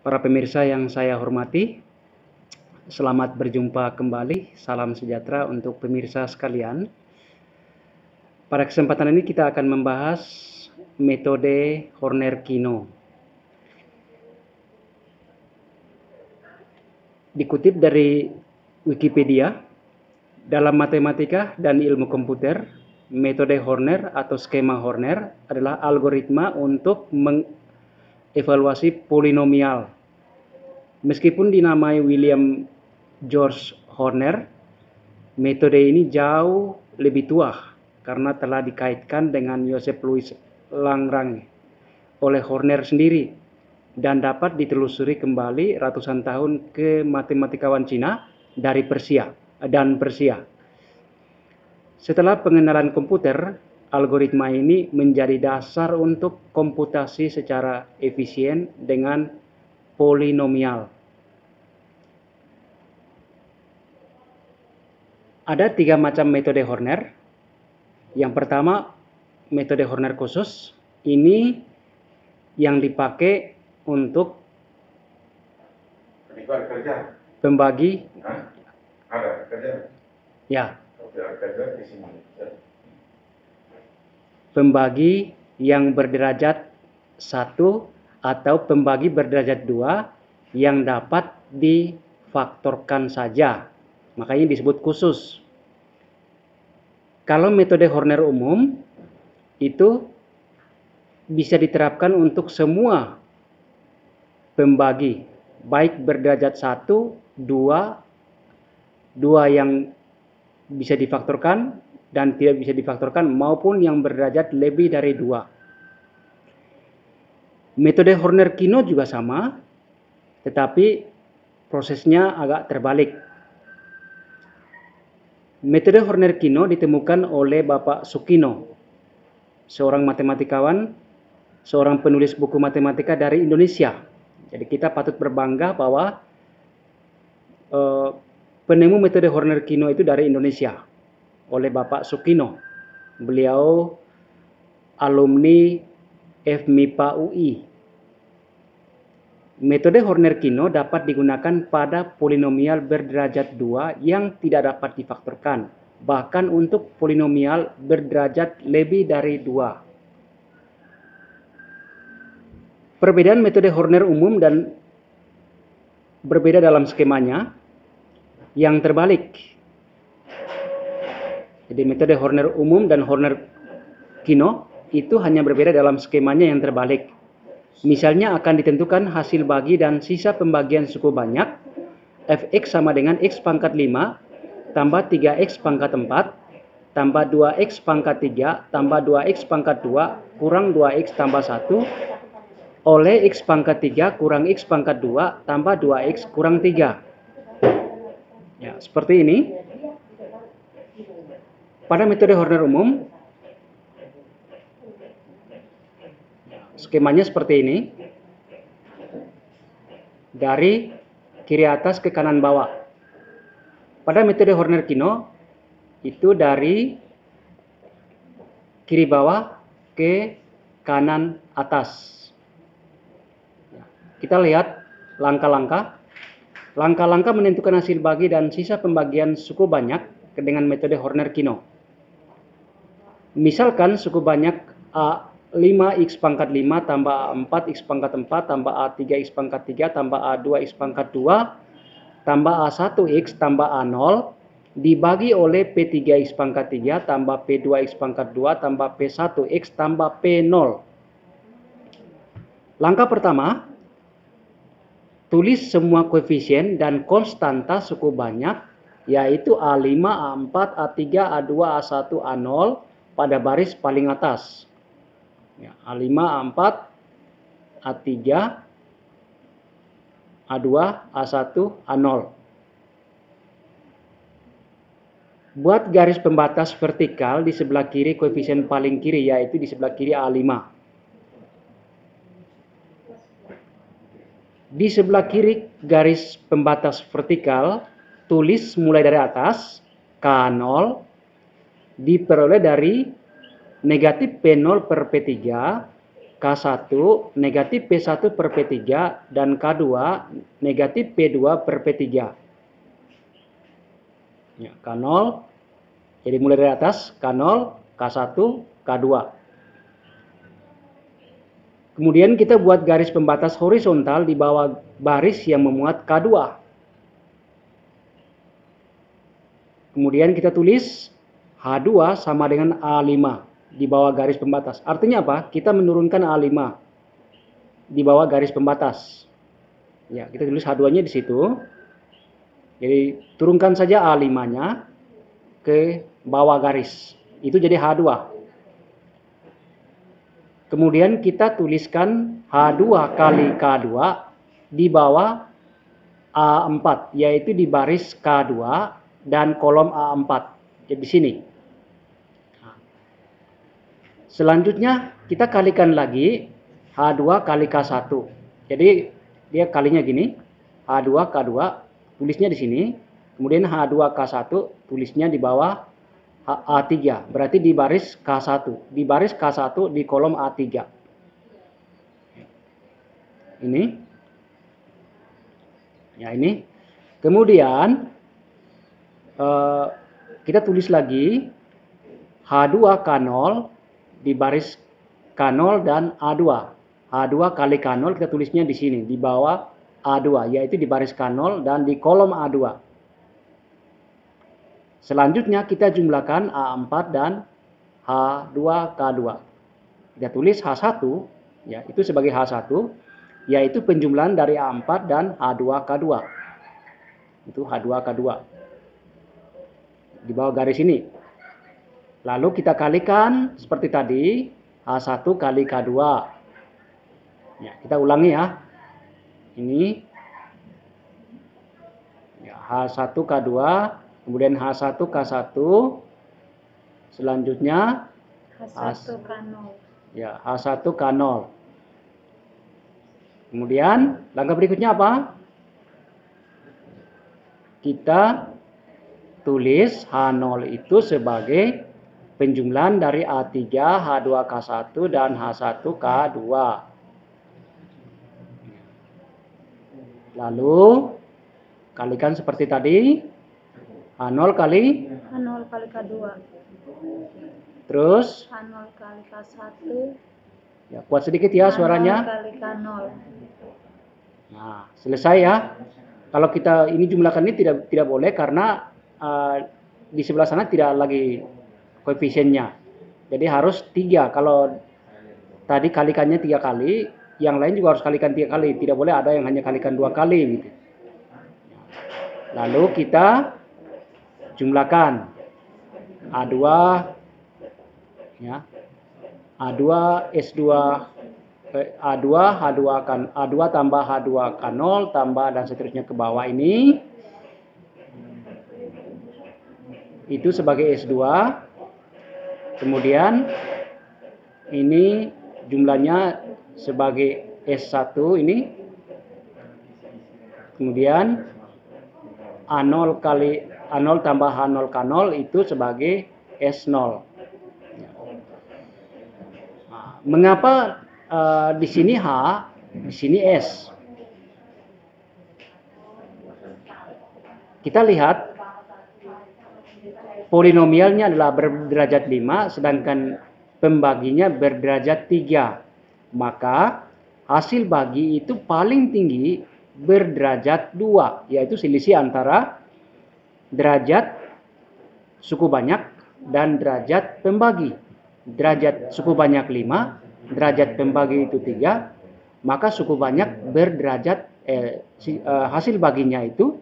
Para pemirsa yang saya hormati, selamat berjumpa kembali. Salam sejahtera untuk pemirsa sekalian. Pada kesempatan ini kita akan membahas metode Horner-Kino. Dikutip dari Wikipedia, dalam matematika dan ilmu komputer, metode Horner atau skema Horner adalah algoritma untuk mengevaluasi polinomial. Meskipun dinamai William George Horner, metode ini jauh lebih tua karena telah dikaitkan dengan Joseph Louis Lagrange oleh Horner sendiri dan dapat ditelusuri kembali ratusan tahun ke matematikawan Cina dari Persia. Setelah pengenalan komputer, algoritma ini menjadi dasar untuk komputasi secara efisien dengan polinomial. Ada 3 macam metode Horner. Yang pertama, metode Horner khusus. Ini yang dipakai untuk pembagi. Ada kerja. Ya. Kerja di sini. Pembagi yang berderajat 1 atau pembagi berderajat 2 yang dapat difaktorkan saja. Makanya disebut khusus. Kalau metode Horner umum itu bisa diterapkan untuk semua pembagi, baik berderajat 1, 2 yang bisa difaktorkan dan tidak bisa difaktorkan, maupun yang berderajat lebih dari 2. Metode Horner-Kino juga sama, tetapi prosesnya agak terbalik. Metode Horner-Kino ditemukan oleh Bapak Sukino, seorang matematikawan, seorang penulis buku matematika dari Indonesia. Jadi kita patut berbangga bahwa penemu metode Horner-Kino itu dari Indonesia, oleh Bapak Sukino. Beliau alumni FMIPA UI. Metode Horner-Kino dapat digunakan pada polinomial berderajat 2 yang tidak dapat difaktorkan, bahkan untuk polinomial berderajat lebih dari 2. Perbedaan metode Horner umum dan berbeda dalam skemanya yang terbalik. Jadi metode Horner umum dan Horner-Kino itu hanya berbeda dalam skemanya yang terbalik. Misalnya akan ditentukan hasil bagi dan sisa pembagian suku banyak fx sama dengan x pangkat 5 tambah 3x pangkat 4 tambah 2x pangkat 3 tambah 2x pangkat 2 kurang 2x tambah 1 oleh x pangkat 3 kurang x pangkat 2 tambah 2x kurang 3. Ya, seperti ini. Pada metode Horner umum, skemanya seperti ini. Dari kiri atas ke kanan bawah. Pada metode Horner-Kino, itu dari kiri bawah ke kanan atas. Kita lihat langkah-langkah. Langkah-langkah menentukan hasil bagi dan sisa pembagian suku banyak dengan metode Horner-Kino. Misalkan suku banyak A 5x pangkat 5 tambah A4x pangkat 4 tambah A3x pangkat 3 tambah A2x pangkat 2 tambah A1x tambah A0 dibagi oleh P3x pangkat 3 tambah P2x pangkat 2 tambah P1x tambah P0. Langkah pertama, tulis semua koefisien dan konstanta suku banyak, yaitu A5, A4, A3, A2, A1, A0 pada baris paling atas. A5, A4, A3, A2, A1, A0. Buat garis pembatas vertikal di sebelah kiri koefisien paling kiri, yaitu di sebelah kiri A5. Di sebelah kiri garis pembatas vertikal, tulis mulai dari atas, K0 diperoleh dari negatif P0 per P3 K1 negatif P1 per P3 dan K2 negatif P2 per P3. Ya, K0, jadi mulai dari atas, K0, K1, K2. Kemudian kita buat garis pembatas horizontal di bawah baris yang memuat K2. Kemudian kita tulis H2 sama dengan A5 di bawah garis pembatas. Artinya apa? Kita menurunkan A5 di bawah garis pembatas. Ya, kita tulis H2-nya di situ. Jadi turunkan saja A5-nya ke bawah garis. Itu jadi H2. Kemudian kita tuliskan H2 kali K2 di bawah A4, yaitu di baris K2 dan kolom A4. Jadi di sini. Selanjutnya kita kalikan lagi H2 kali K1. Jadi dia kalinya gini, H2 K2 tulisnya di sini, kemudian H2 K1 tulisnya di bawah A3, berarti di baris K1, di baris K1 di kolom A3. Ini. Ya, ini. Kemudian kita tulis lagi H2 K0 di baris K0 dan A2. H2 kali K0 kita tulisnya di sini, di bawah A2, yaitu di baris K0 dan di kolom A2. Selanjutnya kita jumlahkan A4 dan H2K2. Kita tulis H1, ya, itu sebagai H1, yaitu penjumlahan dari A4 dan H2K2. Itu H2K2. Di bawah garis ini. Lalu kita kalikan seperti tadi, H1 kali K2. Ya, kita ulangi ya. Ini ya, H1 K2, kemudian H1 K1, selanjutnya H1 K0. Ya, H1 K0. Kemudian langkah berikutnya apa? Kita tulis H0 itu sebagai penjumlahan dari A3, H2K1 dan H1K2. Lalu kalikan seperti tadi, H0 kali H0 kali K2. terus H0 kali K1. ya, kuat sedikit ya suaranya. H0 kali K0. Nah, selesai ya. Kalau kita ini jumlahkan ini tidak boleh karena di sebelah sana tidak lagi koefisiennya. Jadi harus 3. Kalau tadi kalikannya 3 kali, yang lain juga harus kalikan 3 kali. Tidak boleh ada yang hanya kalikan 2 kali gitu. Lalu kita jumlahkan A2 ya. A2 S2 A2 H2 kan A2 tambah H2 K0 tambah dan seterusnya ke bawah ini. Itu sebagai S2. Kemudian ini jumlahnya sebagai S1 ini. Kemudian A0 kali A0 tambah H0 K0 itu sebagai S0. Nah, mengapa di sini H, di sini S? Kita lihat polinomialnya adalah berderajat 5, sedangkan pembaginya berderajat 3. Maka hasil bagi itu paling tinggi berderajat 2, yaitu selisih antara derajat suku banyak dan derajat pembagi. Derajat suku banyak 5, derajat pembagi itu 3, maka suku banyak berderajat hasil baginya itu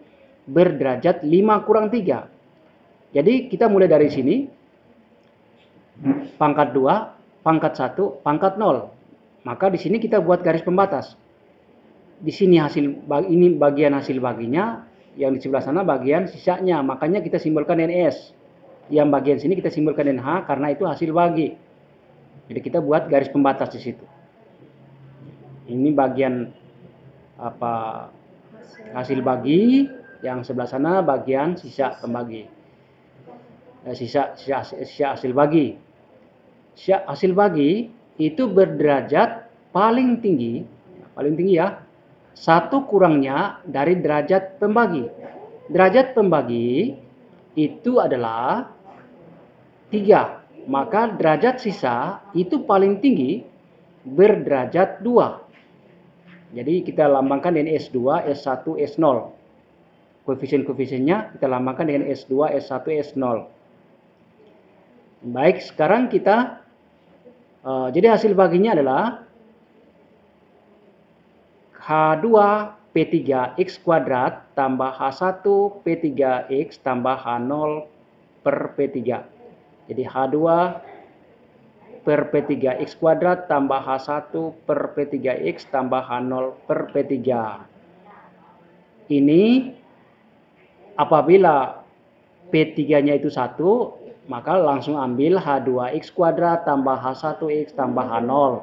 berderajat 5 kurang 3. Jadi kita mulai dari sini, pangkat 2, pangkat 1, pangkat 0. Maka di sini kita buat garis pembatas. Di sini ini bagian hasil baginya, yang di sebelah sana bagian sisanya. Makanya kita simbolkan dengan S. Yang bagian sini kita simbolkan dengan H karena itu hasil bagi. Jadi kita buat garis pembatas di situ. Ini bagian apa hasil bagi, yang sebelah sana bagian sisa pembagi. Sisa hasil bagi. Sisa hasil bagi itu berderajat paling tinggi ya, 1 kurangnya dari derajat pembagi. Derajat pembagi itu adalah 3. Maka derajat sisa itu paling tinggi berderajat 2. Jadi kita lambangkan dengan S2, S1, S0. Koefisien-koefisiennya kita lambangkan dengan S2, S1, S0. Baik, sekarang kita jadi hasil baginya adalah H2P3X kuadrat tambah H1 P3X tambah H0 per P3. Jadi H2 per P3X kuadrat tambah H1 per P3X tambah H0 per P3. Ini apabila P3-nya itu 1, maka langsung ambil H2X kuadrat tambah H1X tambah H0.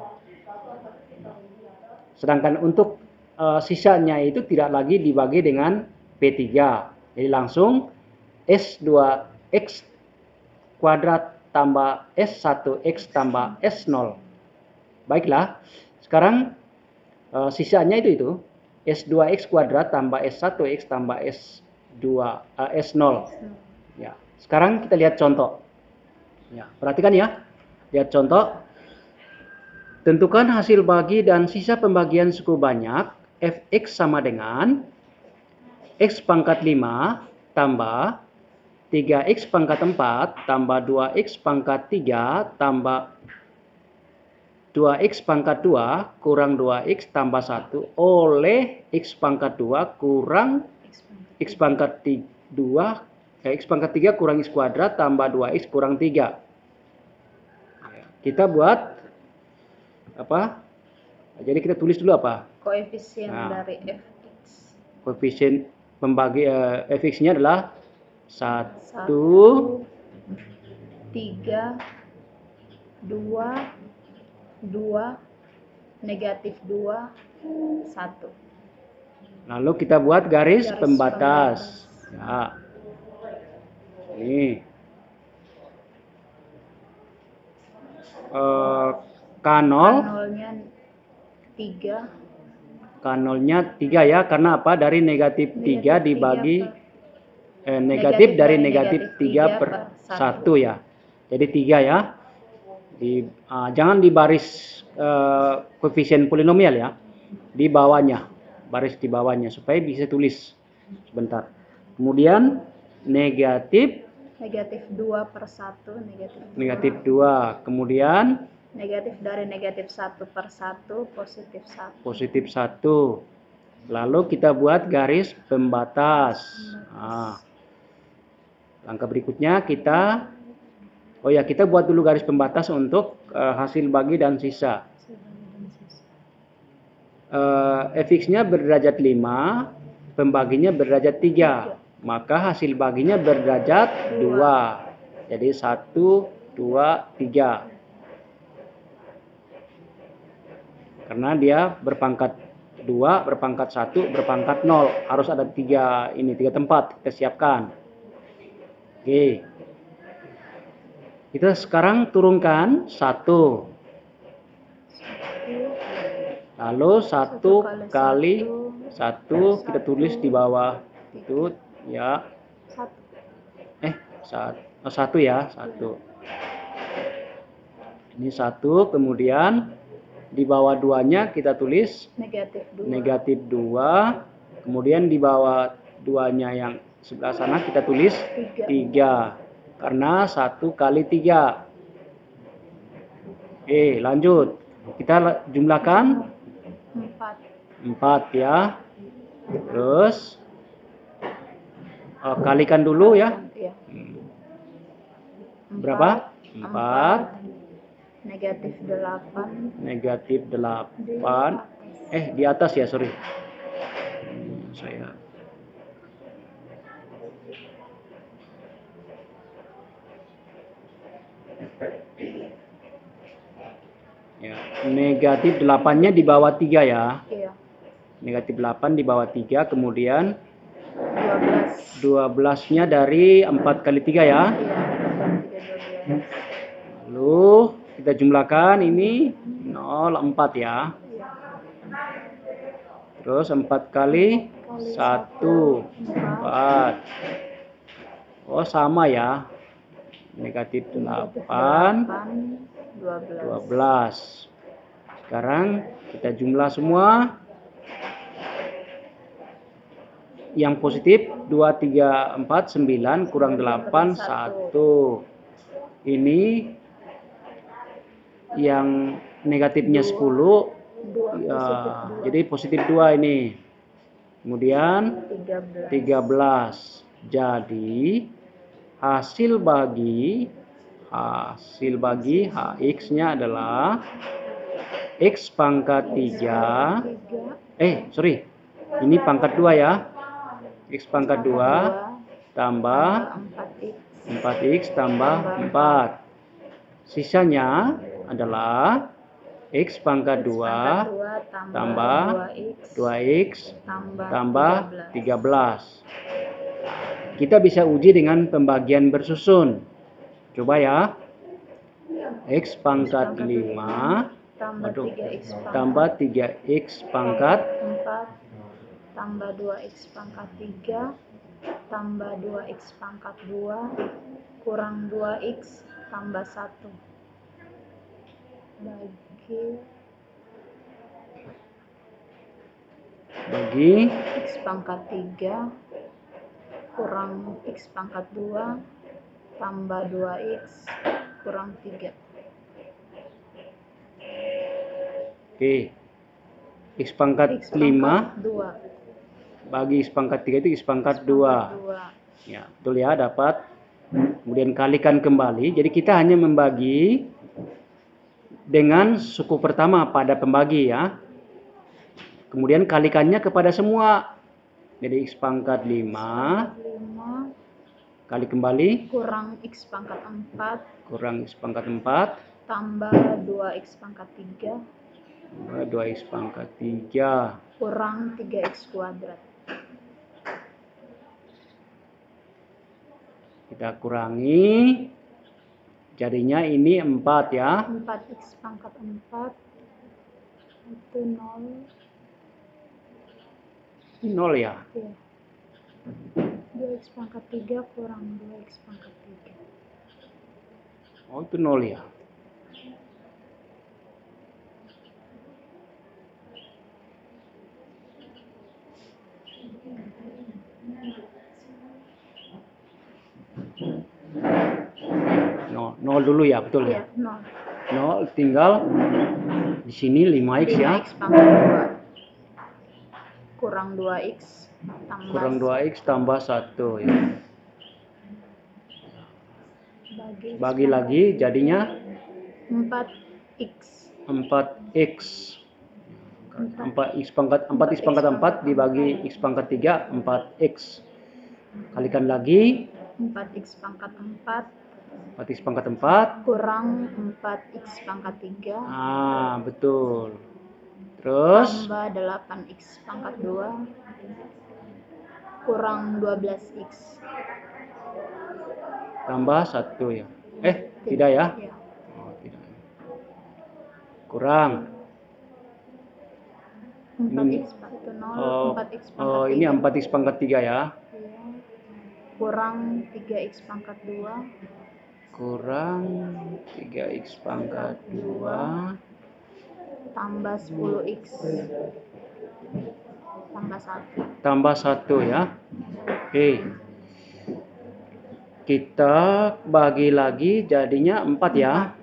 Sedangkan untuk sisanya itu tidak lagi dibagi dengan P3. Jadi langsung S2X kuadrat tambah S1X tambah S0. Baiklah, sekarang sisanya itu S2X kuadrat tambah S1X tambah S0. Ya, sekarang kita lihat contoh. Ya, perhatikan ya. Lihat contoh. Tentukan hasil bagi dan sisa pembagian suku banyak Fx sama dengan X pangkat 5 tambah 3X pangkat 4 tambah 2X pangkat 3 tambah 2X pangkat 2 kurang 2X tambah 1 oleh X pangkat 2 kurang X pangkat 2 X pangkat 3 kurang X kuadrat tambah 2X kurang 3. Kita buat apa? Jadi kita tulis dulu apa? Koefisien dari Fx. Koefisien pembagi Fx-nya adalah 1, 3, 2, 2, negatif 2, 1. Lalu kita buat garis pembatas. Ya. Ini. K0-nya 3. K0-nya 3 ya, karena apa? Dari negatif 3 dibagi negatif dari negatif 3 per 1 ya. Jadi 3 ya. Jangan di baris koefisien polinomial ya. Di bawahnya, baris di bawahnya supaya bisa tulis. Sebentar. Kemudian negatif 2 per 1 negatif 2. Kemudian negatif dari negatif 1 per 1 positif 1. Positif 1. Lalu kita buat garis pembatas. Langkah berikutnya kita buat dulu garis pembatas untuk hasil bagi dan sisa. Fx-nya berderajat 5, pembaginya berderajat 3. Maka hasil baginya berderajat 2. Jadi 1, 2, 3. Karena dia berpangkat 2, berpangkat 1, berpangkat 0. Harus ada 3 tempat kita siapkan. Oke. Kita sekarang turunkan 1. Lalu 1 kali 1 kita tulis di bawah itu ya. 1 ya, 1. Ini 1, kemudian di bawah 2-nya kita tulis negatif 2. Kemudian di bawah 2-nya yang sebelah sana kita tulis 3. Karena 1 kali 3. Oke, lanjut. Kita jumlahkan 4 ya. Terus kalikan dulu ya. Berapa? 4. Negatif 8. Negatif 8. Di atas ya, sorry. Ya, negatif 8-nya di bawah 3 ya. Iya. Negatif 8 di bawah 3, kemudian 12-nya dari 4 kali 3 ya. Iya, 12. Lalu kita jumlahkan ini 0, 4 ya. Iya. Terus 4 kali Kali 1, 4. 4. Oh, sama ya. Negatif Negatif 8, 8, 12. 12. Sekarang kita jumlah semua. Yang positif 2, 3, 4, 9 kurang 8, 1. Ini yang negatifnya 10. 2 Ya, positif 2. jadi positif 2 ini. Kemudian 13. Jadi hasil bagi HX-nya adalah X pangkat 3. Sorry. Ini pangkat 2 ya. X pangkat 2 tambah 4X tambah 4. Sisanya adalah X pangkat 2 tambah 2X tambah 13. Kita bisa uji dengan pembagian bersusun. Coba ya. X pangkat 5 tambah 3X pangkat 4 tambah 2X pangkat 3 tambah 2X pangkat 2 kurang 2X tambah 1 bagi X pangkat 3 kurang X pangkat 2 tambah 2X kurang 3. Oke. X pangkat 5 bagi X pangkat 3 itu X pangkat 2. Ya, betul ya, dapat. Kemudian kalikan kembali. Jadi kita hanya membagi dengan suku pertama pada pembagi ya. Kemudian kalikannya kepada semua. Jadi X pangkat 5 kali kembali kurang X pangkat 4 tambah 2X pangkat 3 2X pangkat 3 kurang 3X kuadrat. Kita kurangi, jadinya ini 4 ya. 4X pangkat 4 itu 0. 0 ya? Iya. 2X pangkat 3 kurang 2X pangkat 3. Oh, itu 0 ya? Nol dulu ya, betul ya? 0 tinggal di sini 5X ya. 5X pangkat 2 kurang 2X tambah 1 ya. Bagi lagi jadinya 4X 4X pangkat 4 dibagi X pangkat 3 4X. Kalikan lagi 4X pangkat 4 kurang 4X pangkat 3. Betul. Terus tambah 8X pangkat 2 kurang 12X tambah 1 ya. Tidak ya? Iya. Oh, tidak. Kurang 4X pangkat 0 4X pangkat 3. Ini 4X pangkat 3 ya. Iya. Kurang 3X pangkat 2 kurang 3X pangkat 2 tambah 10X tambah 1 ya. Oke. Kita bagi lagi jadinya 4 ya.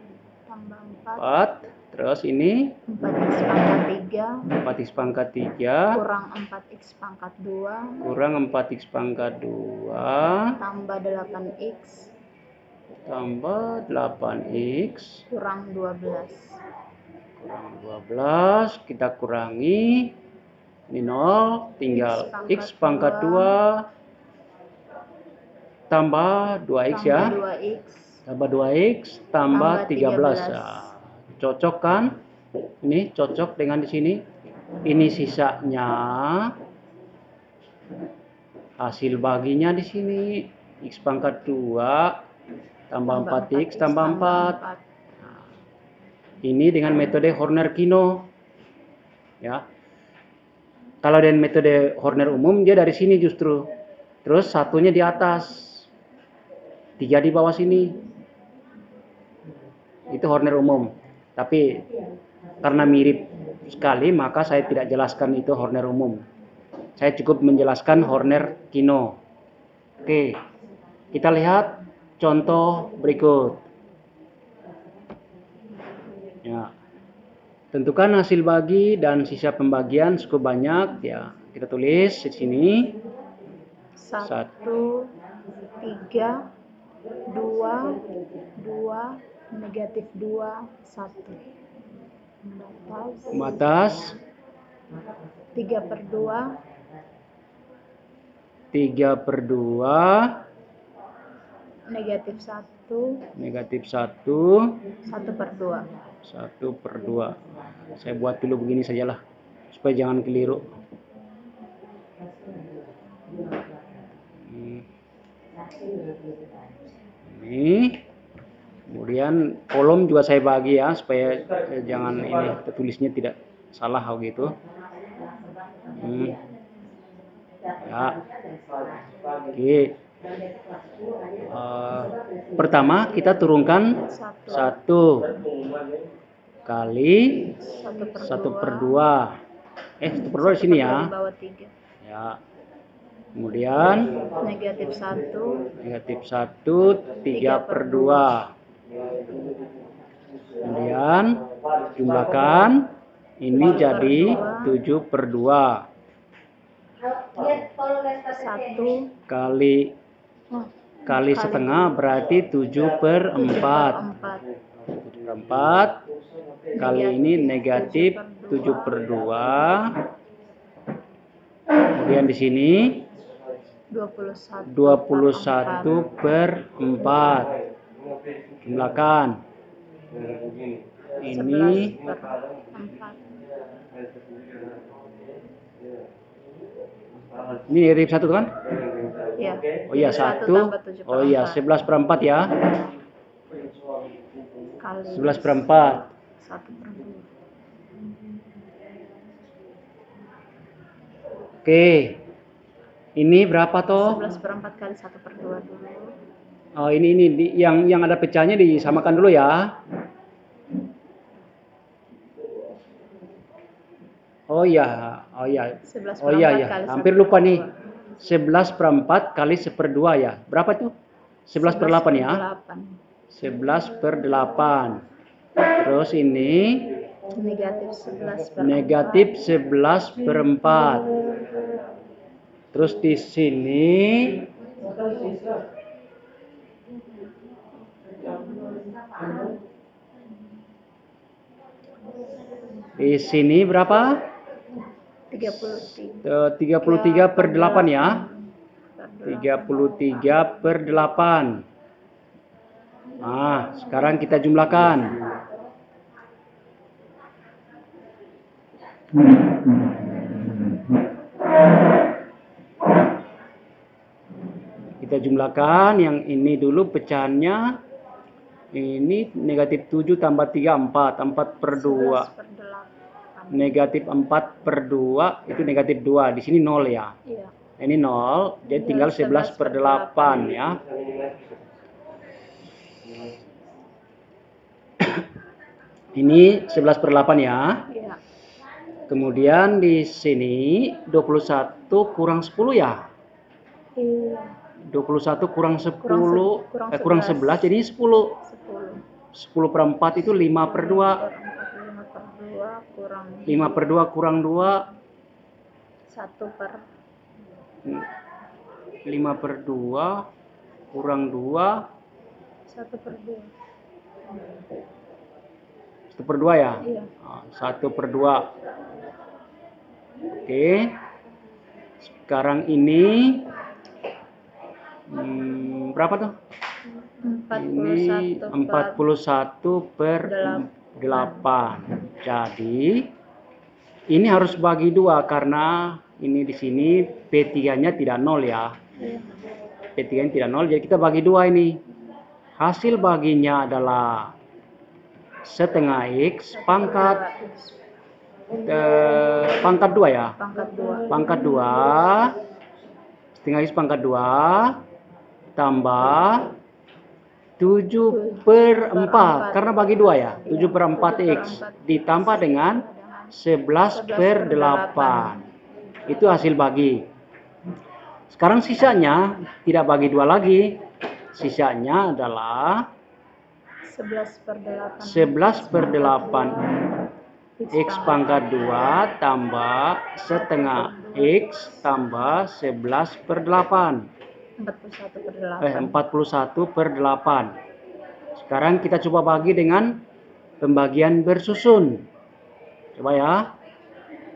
tambah 4. Terus ini 4X pangkat 4X pangkat 3 kurang 4X pangkat 2 kurang 4X pangkat 2 tambah 8X tambah 8X kurang 12. Kita kurangi, ini 0 tinggal X pangkat 2 tambah 2X ya. Tambah 2X tambah 13 ya. Cocok kan? Ini cocok dengan di sini. Ini sisanya, hasil baginya di sini X pangkat 2 tambah 4X tambah 4. Ini dengan metode Horner-Kino. Ya. Kalau dengan metode Horner umum dia dari sini justru. Terus satunya di atas. 3 di bawah sini. Itu Horner umum. Tapi karena mirip sekali maka saya tidak jelaskan itu Horner umum. Saya cukup menjelaskan Horner-Kino. Oke. Kita lihat contoh berikut. Ya. Tentukan hasil bagi dan sisa pembagian cukup banyak ya. Kita tulis di sini 1, 3, 2, 2, negatif 2, 1. Batas 3/2, 3/2, negatif 1, negatif 1, 1/2. 1/2. Saya buat dulu begini sajalah supaya jangan keliru. Ini kemudian kolom juga saya bagi ya supaya jangan ini tulisnya tidak salah gitu. Ya. Oke. Pertama kita turunkan 1 kali 1/2. 1/2 di sini ya. Ya. Kemudian Negatif 1, negatif 1, 3/2. Kemudian jumlahkan ini jadi 7/2. 1 kali setengah berarti 7/4. 7/4 kali ini negatif 7/2. Kemudian di sini 21/4. Jumlahkan. Ini 11/4. ini negatif 1 kan? Ya. Oh iya 1. Oh iya 11/4 ya. 11/4. 1/2. Oke. Ini berapa toh? 11/4 kali 1/2 dulu. Oh ini yang ada pecahnya disamakan dulu ya. Oh iya. 11/4 Oh iya. kali Hampir lupa nih. 11/4 kali 1/2 ya. Berapa tuh? 11/8 ya. 11/8. Terus ini negatif 11/4. Terus di sini berapa? 33/8 ya. 33/8. Nah, sekarang kita jumlahkan. Kita jumlahkan yang ini dulu pecahannya. Ini negatif 7 tambah 3, 4. 4/2. Negatif 4/2 itu negatif 2. Di sini 0 ya. Iya. Ini 0. Jadi tinggal 11/8 ya. Ini 11/8 ya. Iya. Kemudian di sini 21 kurang 10 ya. Iya. 21 kurang 10 kurang 11 jadi 10. 10/4 itu 5/2. 5/2 kurang 2. 5/2 kurang 2. 1/2. 1/2 ya? Iya. 1/2. Oke. Sekarang ini berapa tuh? 41/8. Jadi ini harus bagi 2 karena ini di sini P3-nya tidak 0 ya. P3-nya tidak 0, jadi kita bagi 2 ini. Hasil baginya adalah setengah X pangkat pangkat 2 ya. Pangkat 2 setengah X pangkat 2 tambah 7/4 karena bagi 2 ya. 7/4 X ditambah dengan 11/8. Itu hasil bagi. Sekarang sisanya tidak bagi 2 lagi. Sisanya adalah 11/8 X pangkat 2 tambah setengah X tambah 11/8. 41/8. Sekarang kita coba bagi dengan pembagian bersusun. Coba ya.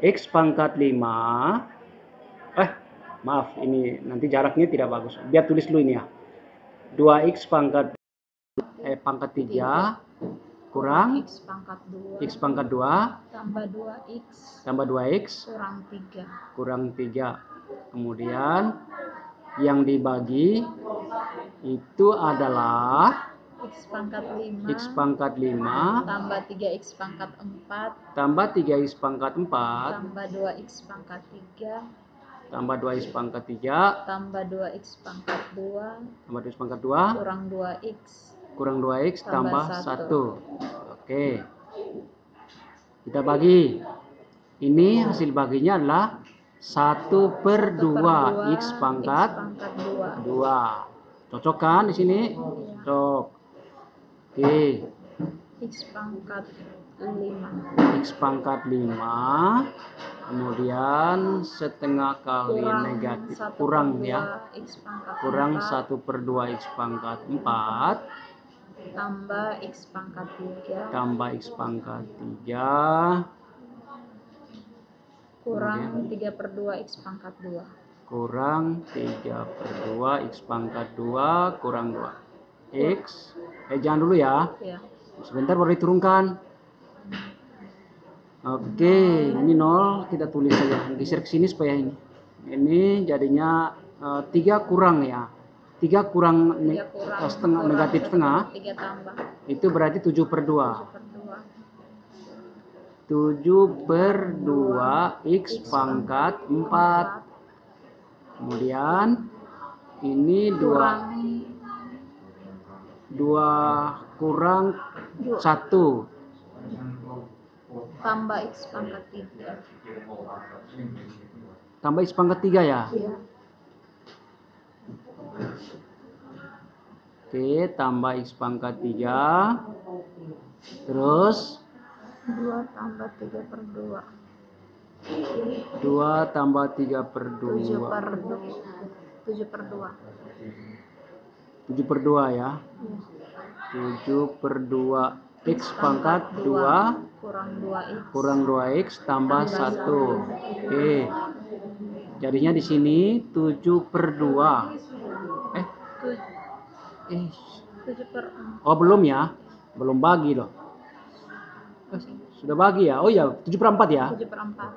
X pangkat 5. Maaf, ini nanti jaraknya tidak bagus. Biar tulis dulu ini ya. 2X pangkat pangkat 3 kurang X pangkat 2 tambah 2X kurang 3. Kemudian yang dibagi itu adalah X pangkat 5 tambah 3X pangkat 4 tambah 3X pangkat 4 tambah 2X pangkat 3 tambah 2X pangkat 3 tambah 2X pangkat 2 tambah 2X pangkat 2 kurang 2X tambah 1. Oke. Kita bagi. Ini hasil baginya adalah 1/2 X pangkat 2. Cocok kan di sini? Cocok. Oke. X pangkat 5 kemudian setengah kali negatif kurang ya. Kurang 1/2 X pangkat 4 tambah X pangkat 3 kurang 3/2 X pangkat 2 kurang 3/2 X pangkat 2 kurang 2 X. Jangan dulu ya. Sebentar baru diturunkan. Oke, ini 0 kita tulis saja. Geser ke sini supaya ini jadinya 3 kurang ya. 3 kurang setengah negatif setengah. 3 tambah. Itu berarti 7/2. 7/2 X pangkat 4. Kemudian ini 2 kurang 1 tambah X pangkat 3 tambah X pangkat 3 ya. Oke, tambah X pangkat 3 terus 2 tambah 3/2 2 tambah 3/2 7/2 ya. 7/2 X pangkat 2 kurang 2X tambah 1. Oke. Jadinya di sini 7/2. Oh, belum ya. Belum bagi loh. Sudah bagi ya. Oh ya, 7/4 ya.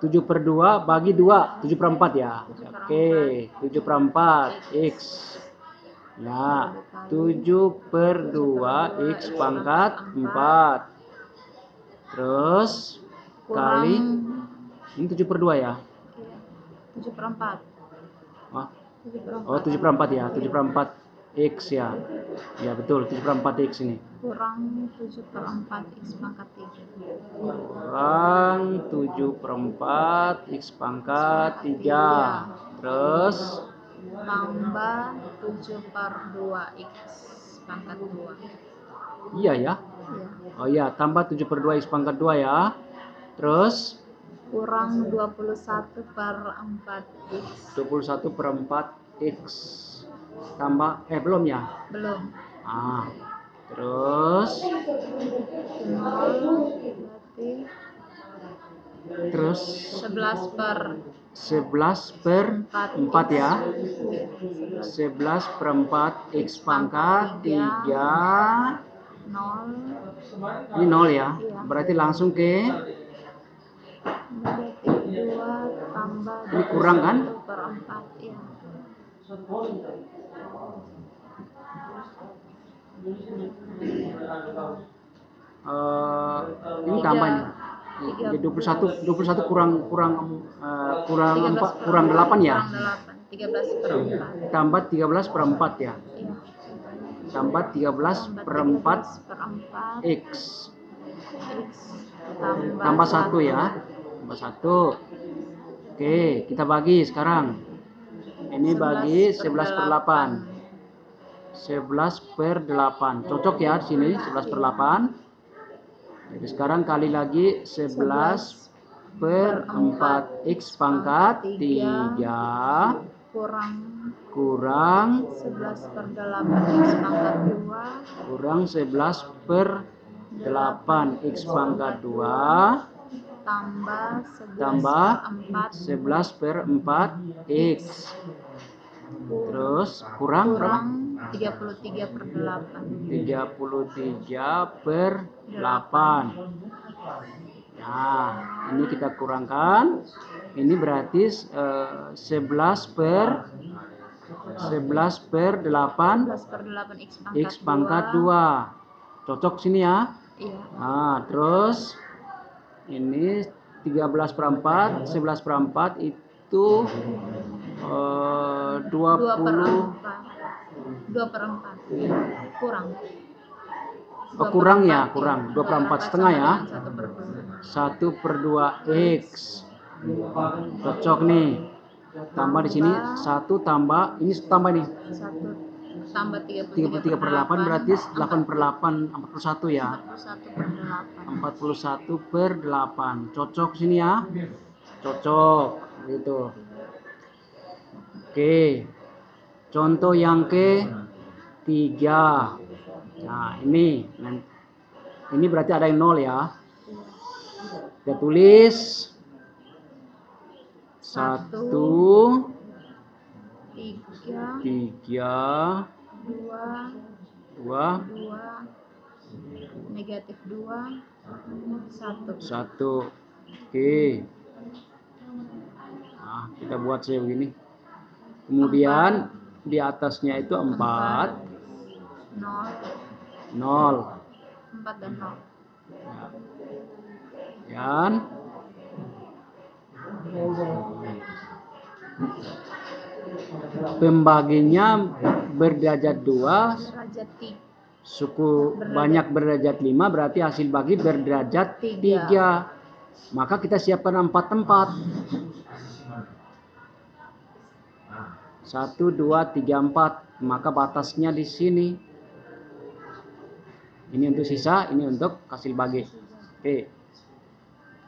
7/2 bagi 2, 7/4 ya. Oke, 7/4 X. Ya, 7/2 X pangkat 4. Terus kali ini 7/2 ya. 7/4. Oh, 7/4 ya. 7/4 X ya. Ya betul, 7/4 X ini. Kurang 7/4 X pangkat 3. Kurang 7/4 X pangkat 3. Terus tambah 7/2 X pangkat 2. Iya ya. Oh iya, tambah 7/2 X pangkat 2 ya. Terus kurang 21/4 X. 21/4 X. Tambah belum ya? Belum. Terus 11/4 ya. 11/4 X pangkat 3. 0. Ini 0 ya. Berarti langsung ke negatif 2 tambah ini kurang kan? 1/4 ya. ini tambah ini. Jadi 21 kurang 8 ya. 13/4. Tambah 13/4 ya. Iya. Tambah 13/4 X. Tambah 1 ya. Tambah 1. Oke, kita bagi sekarang. Ini bagi 11/8. 11/8. Cocok ya di sini 11/8. Jadi sekarang kali lagi 11/4 X pangkat 3 kurang 11/8 X pangkat 2 kurang 11/8 X pangkat 2 tambah 11/4 X. Terus kurang berapa? 33/8. 33/8. Nah, ini kita kurangkan. Ini berarti 11/8 X pangkat 2. Cocok sini ya. Iya. Nah, terus ini 13/4, 11/4 itu 20. 2/4 kurang. Kurang ya, kurang 2/4 setengah ya. 1/2. 1/2 X. Cocok nih. Tambah di sini 1 tambah ini tambah nih. 1 tambah 33/8 berarti 8/8 41 ya. 41/8. 41/8. Cocok sini ya. Cocok gitu. Oke. Contoh yang ketiga. Nah, ini berarti ada yang 0 ya. Kita tulis 1 3 2 negatif 2 1. Oke. Nah, kita buat saya begini. Kemudian di atasnya itu 4 0 4 dan 0. dan pembaginya berderajat 2, derajat 3. suku banyak berderajat 5, berarti hasil bagi berderajat 3. Maka kita siapkan 4 tempat. 1 2 3 4. Maka batasnya di sini. Ini untuk sisa, ini untuk hasil bagi. Oke.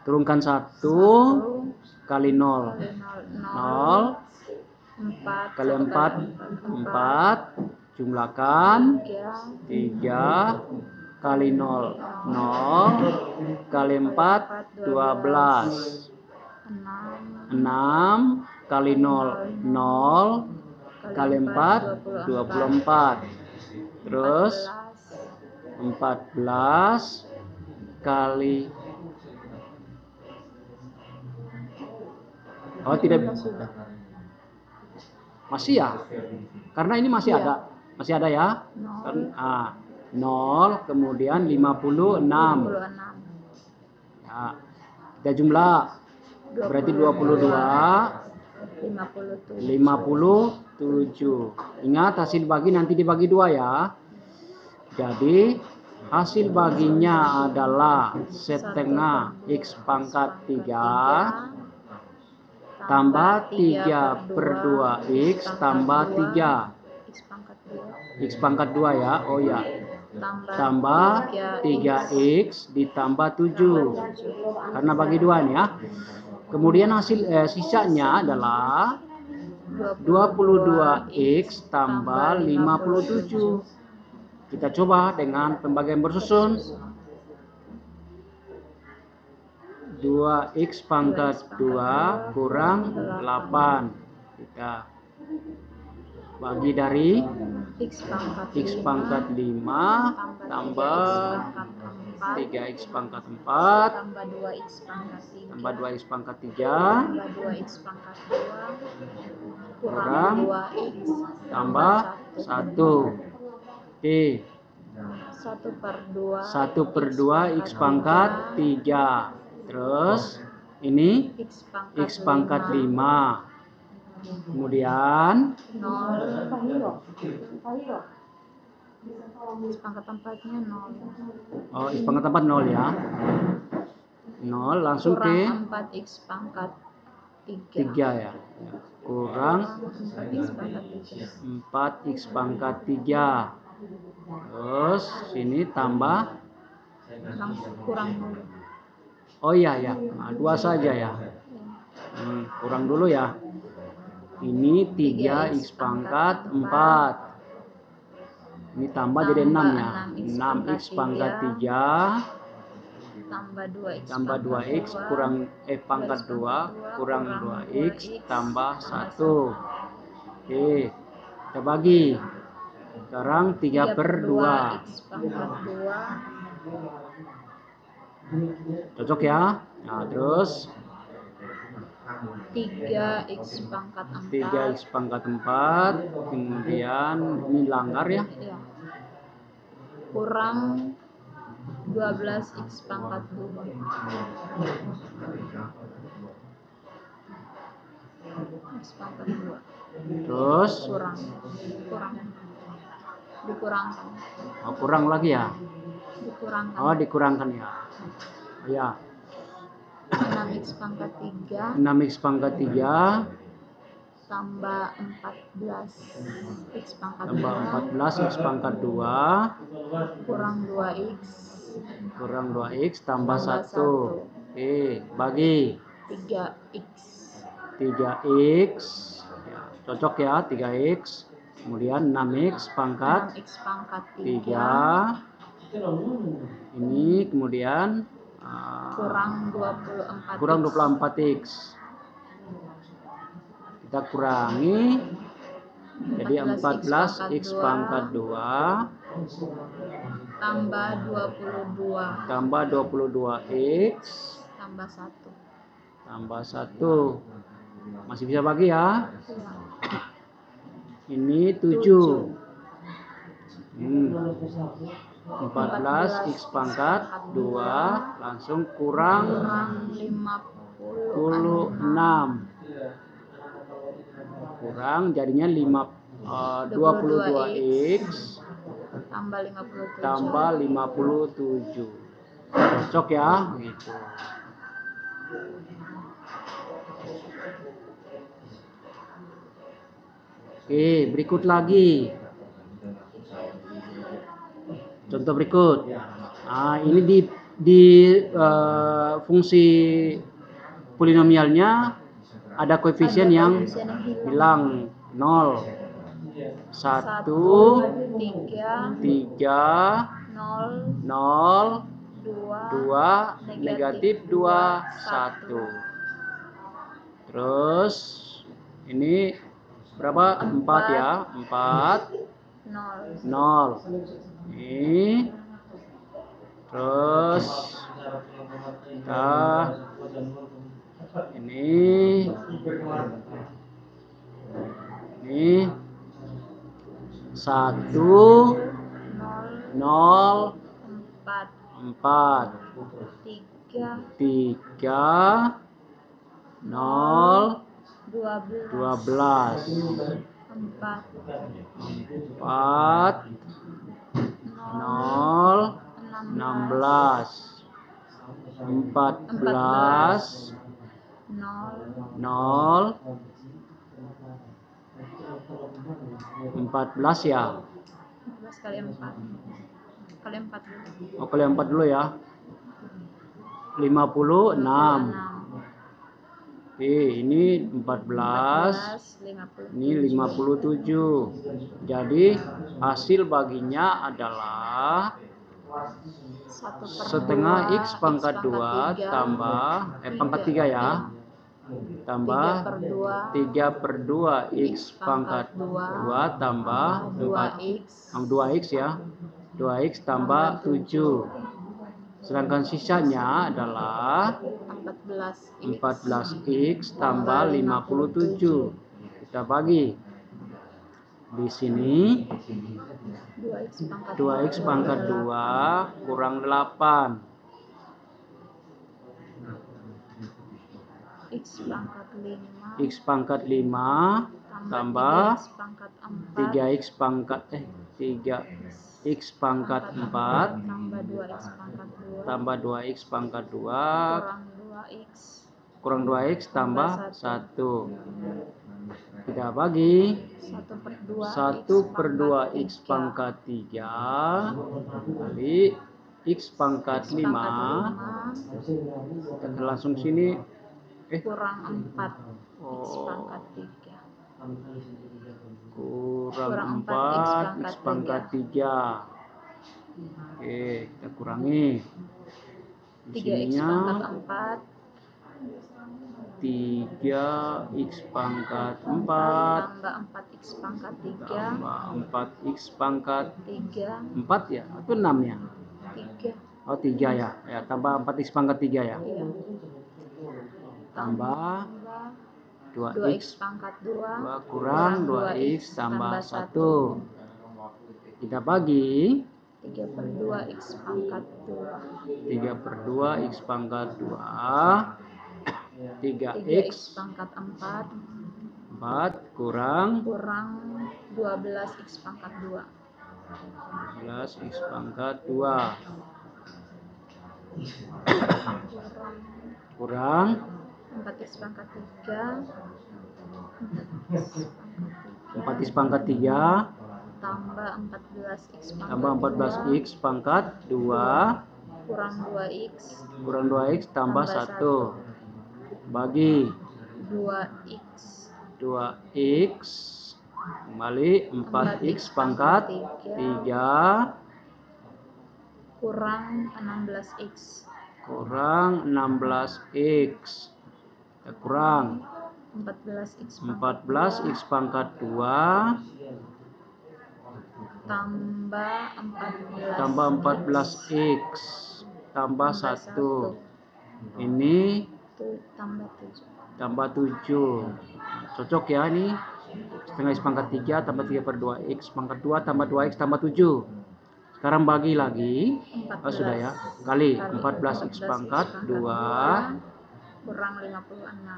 Turunkan 1 kali 0. 0 kali 4 4. Jumlahkan 3 kali 0 0 kali 4 12. 6 kali 0 0 kali 4 24. Terus 14 kali tidak masih ya, karena ini masih ada ya. 0 kemudian 56 ya, kita jumlah berarti 22 57. Ingat hasil bagi nanti dibagi 2 ya. Jadi hasil baginya adalah setengah X pangkat 3 tambah 3/2 X tambah 3 X pangkat 2 ya. Oh ya. Tambah 3X ditambah 7. Karena bagi 2 nih ya. Kemudian hasil sisanya adalah 22X tambah 57. Kita coba dengan pembagian bersusun. 2X pangkat 2 kurang 8. Kita bagi dari X pangkat 5 tambah 3X pangkat 4 tambah 2X pangkat 3 kurang tambah 1. Oke. 1/2 X pangkat 3. Terus ini X pangkat 5. Kemudian 0. X pangkat 4-nya 0. oh, X pangkat 4 0 ya. 0 langsung ke Kurang 4 X pangkat 3. 3 ya. Kurang 4 X pangkat 3. 4 X pangkat 3. Terus sini tambah Langsung kurang dulu. oh iya ya. Nah, 2 saja ya. Kurang dulu ya. Ini 3 X pangkat 4. Ini tambah jadi 6 ya. 6 X pangkat 3 tambah 2 X kurang pangkat 2 kurang 2 X tambah 1. Oke, kita bagi. Sekarang 3/2. X pangkat 2. Cocok ya. Nah, terus 3 X pangkat 4. 3 X pangkat 4. Kemudian ini langgar ya. Ya. Kurang 12 X pangkat 2. X pangkat 2. Terus Kurang. Dikurangkan. oh, kurang lagi ya. Dikurangkan. Oh, dikurangkan ya. Oh, ya. 6 X pangkat 3 6 X pangkat 3 tambah 14 X pangkat tambah 2 14 X pangkat 2 kurang 2 X kurang 2 X tambah 1. 1. Oke, bagi 3 X. 3X ya, cocok ya 3X. Kemudian 6X pangkat 6 X pangkat 3. Ini kemudian kurang 24 kurang 24X. Kita kurangi jadi 14 X pangkat 2 tambah 22 tambah 22X tambah 1. tambah 1. Masih bisa bagi ya. Ini 7. 14 X pangkat 2 langsung kurang 56. Kurang jadinya 22X tambah 57. Cocok ya gitu. Oke, berikut lagi. Contoh berikut. Nah, ini di fungsi polinomialnya ada koefisien yang hilang 0, 1, 3, 0, 2, negatif 2, 1. Terus ini berapa? 4 ya. 4, 0. Ini terus kita ini 1, 0, 4, 3, 0, 12, 4, 0, 16, 14, 0, 14 ya. 14 kali 4 kali 4 dulu. Oh, kali 4 dulu ya. 56. Ini 14. Ini 57. Jadi hasil baginya adalah setengah X pangkat 2 tambah pangkat 3 ya. Tambah 3/2 X pangkat 2 tambah 2X ya. 2X tambah 7. Sedangkan sisanya adalah 14X tambah 57. Kita bagi. Di sini 2x pangkat 2x pangkat 2 kurang 8. X pangkat 5 X pangkat 5 tambah 3x pangkat 3x pangkat 4 tambah 2x pangkat 2 tambah 2x pangkat 2 kurang 2x tambah 1. Kita bagi 1/2x pangkat 3 kali x pangkat 5. Kita langsung sini kurang 4x pangkat 3 kurang 4x pangkat 3. Oke, kita kurangi. Di 3x sininya pangkat 4 3x pangkat 4 tambah 4x pangkat 3 tambah 4x pangkat 3 4 ya atau 6 ya? 3 Oh 3 ya. Ya, tambah 4x pangkat 3 ya. iya. Tambah 2x 2x pangkat 2 kurang 2x tambah 1. Kita bagi 3/2x pangkat 2 3/2x pangkat 2 3x 3x pangkat 4 4 kurang 12x pangkat 2 12x pangkat 2 kurang 4x pangkat 3 4x pangkat 3 tambah 14x tambah 14x pangkat 2 kurang 2x tambah 1 bagi 2x kembali 4x pangkat 3 kurang 16x kurang 16x. Kita kurang 14x pangkat 2 tambah 14x tambah 1. Ini tambah 7. Cocok ya ini. Setengah x pangkat 3 tambah 3/2x pangkat 2 tambah 2x tambah 7. Sekarang bagi lagi. Oh, sudah ya. Kali 14x pangkat 2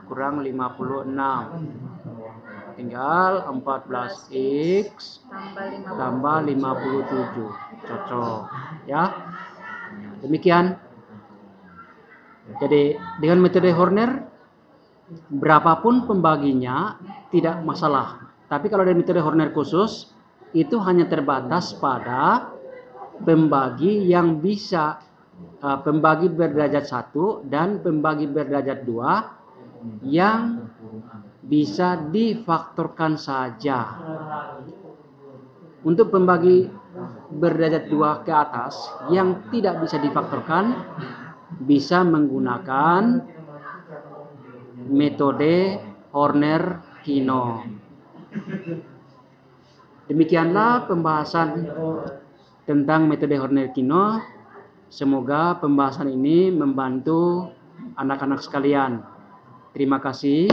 kurang 56. Tinggal 14x tambah 57. Cocok ya. Demikian. Jadi dengan metode Horner berapapun pembaginya tidak masalah. Tapi kalau dari metode Horner khusus itu hanya terbatas pada pembagi yang bisa pembagi berderajat 1 dan pembagi berderajat 2 yang bisa difaktorkan saja. Untuk pembagi berderajat 2 ke atas yang tidak bisa difaktorkan bisa menggunakan metode Horner-Kino. Demikianlah pembahasan tentang metode Horner-Kino. Semoga pembahasan ini membantu anak-anak sekalian. Terima kasih.